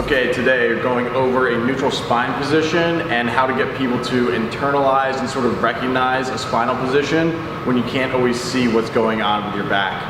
Okay, today we're going over a neutral spine position and how to get people to internalize and sort of recognize a spinal position when you can't always see what's going on with your back.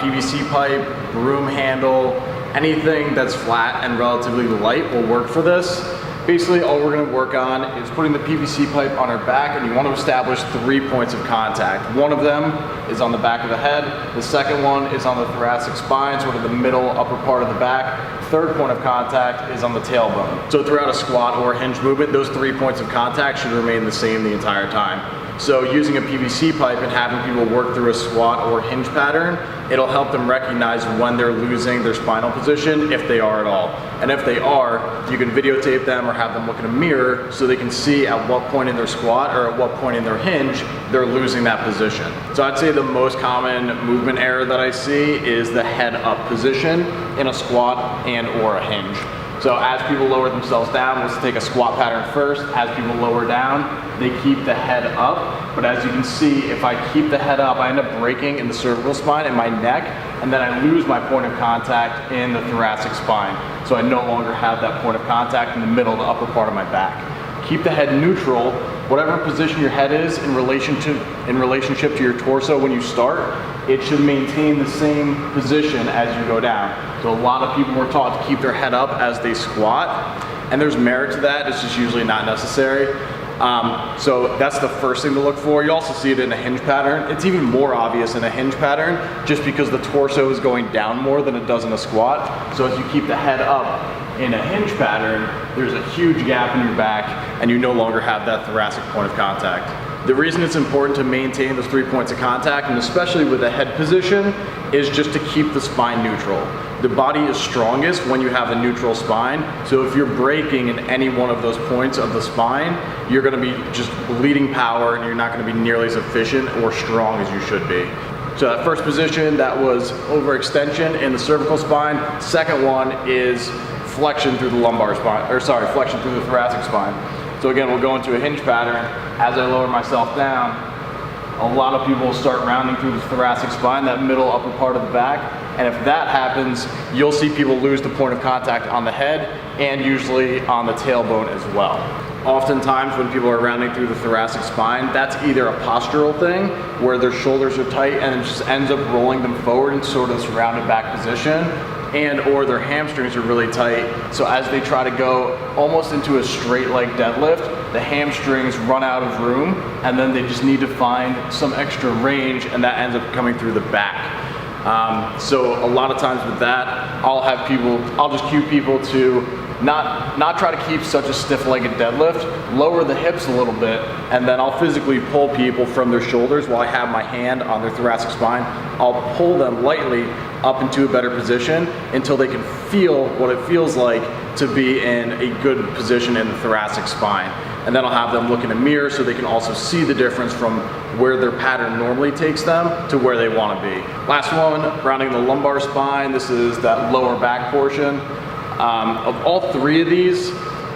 PVC pipe, broom handle, anything that's flat and relatively light will work for this. Basically, all we're going to work on is putting the PVC pipe on our back, and you want to establish 3 points of contact. One of them is on the back of the head. The second one is on the thoracic spine, sort of the middle upper part of the back. Third point of contact is on the tailbone. So throughout a squat or a hinge movement, those 3 points of contact should remain the same the entire time. So using a PVC pipe and having people work through a squat or hinge pattern, it'll help them recognize when they're losing their spinal position, if they are at all. And if they are, you can videotape them or have them look in a mirror so they can see at what point in their squat or at what point in their hinge they're losing that position. So I'd say the most common movement error that I see is the head up position in a squat and or a hinge. So as people lower themselves down, let's take a squat pattern first. As people lower down, they keep the head up. But as you can see, if I keep the head up, I end up breaking in the cervical spine and my neck, and then I lose my point of contact in the thoracic spine. So I no longer have that point of contact in the middle, the upper part of my back. Keep the head neutral. Whatever position your head is in relationship to your torso when you start, it should maintain the same position as you go down. So a lot of people were taught to keep their head up as they squat, and there's merit to that. It's just usually not necessary. So that's the first thing to look for. You also see it in a hinge pattern. It's even more obvious in a hinge pattern just because the torso is going down more than it does in a squat. So as you keep the head up in a hinge pattern, there's a huge gap in your back and you no longer have that thoracic point of contact. The reason it's important to maintain those 3 points of contact, and especially with the head position, is just to keep the spine neutral. The body is strongest when you have a neutral spine, so if you're breaking in any one of those points of the spine, you're going to be just bleeding power and you're not going to be nearly as efficient or strong as you should be. So that first position, that was overextension in the cervical spine. Second one is flexion through the lumbar spine, or sorry, flexion through the thoracic spine. So again, we'll go into a hinge pattern. As I lower myself down, a lot of people will start rounding through the thoracic spine, that middle upper part of the back. And if that happens, you'll see people lose the point of contact on the head and usually on the tailbone as well. Oftentimes when people are rounding through the thoracic spine, that's either a postural thing where their shoulders are tight and it just ends up rolling them forward in sort of this rounded back position, and or their hamstrings are really tight. So as they try to go almost into a straight leg deadlift, the hamstrings run out of room and then they just need to find some extra range, and that ends up coming through the back. So a lot of times with that, I'll just cue people to not try to keep such a stiff-legged deadlift, lower the hips a little bit, and then I'll physically pull people from their shoulders while I have my hand on their thoracic spine. I'll pull them lightly up into a better position until they can feel what it feels like to be in a good position in the thoracic spine. And then I'll have them look in a mirror so they can also see the difference from where their pattern normally takes them to where they want to be. Last one, rounding the lumbar spine. This is that lower back portion. Of all 3 of these,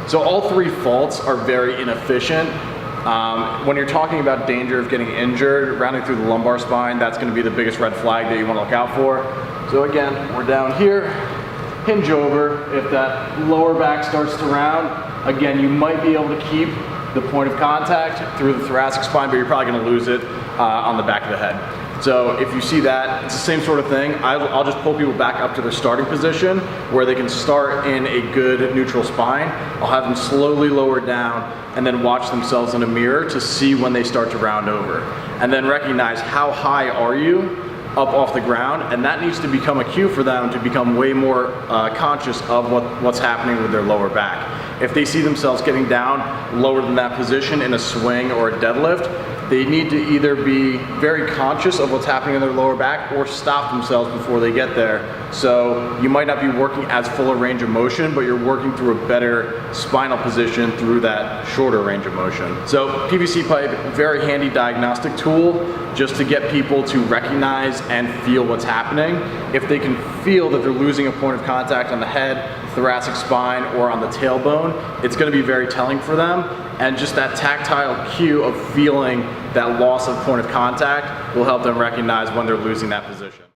so all 3 faults are very inefficient. When you're talking about danger of getting injured, rounding through the lumbar spine, that's going to be the biggest red flag that you want to look out for. So again, we're down here, hinge over. If that lower back starts to round, again, you might be able to keep the point of contact through the thoracic spine, but you're probably going to lose it on the back of the head. So if you see that, it's the same sort of thing. I'll just pull people back up to their starting position where they can start in a good neutral spine. I'll have them slowly lower down and then watch themselves in a mirror to see when they start to round over. And then recognize how high are you up off the ground, and that needs to become a cue for them to become way more conscious of what's happening with their lower back. If they see themselves getting down lower than that position in a swing or a deadlift, they need to either be very conscious of what's happening in their lower back or stop themselves before they get there. So you might not be working as full a range of motion, but you're working through a better spinal position through that shorter range of motion. So PVC pipe, very handy diagnostic tool just to get people to recognize and feel what's happening. If they can feel that they're losing a point of contact on the head, thoracic spine, or on the tailbone, it's going to be very telling for them. And just that tactile cue of feeling that loss of point of contact will help them recognize when they're losing that position.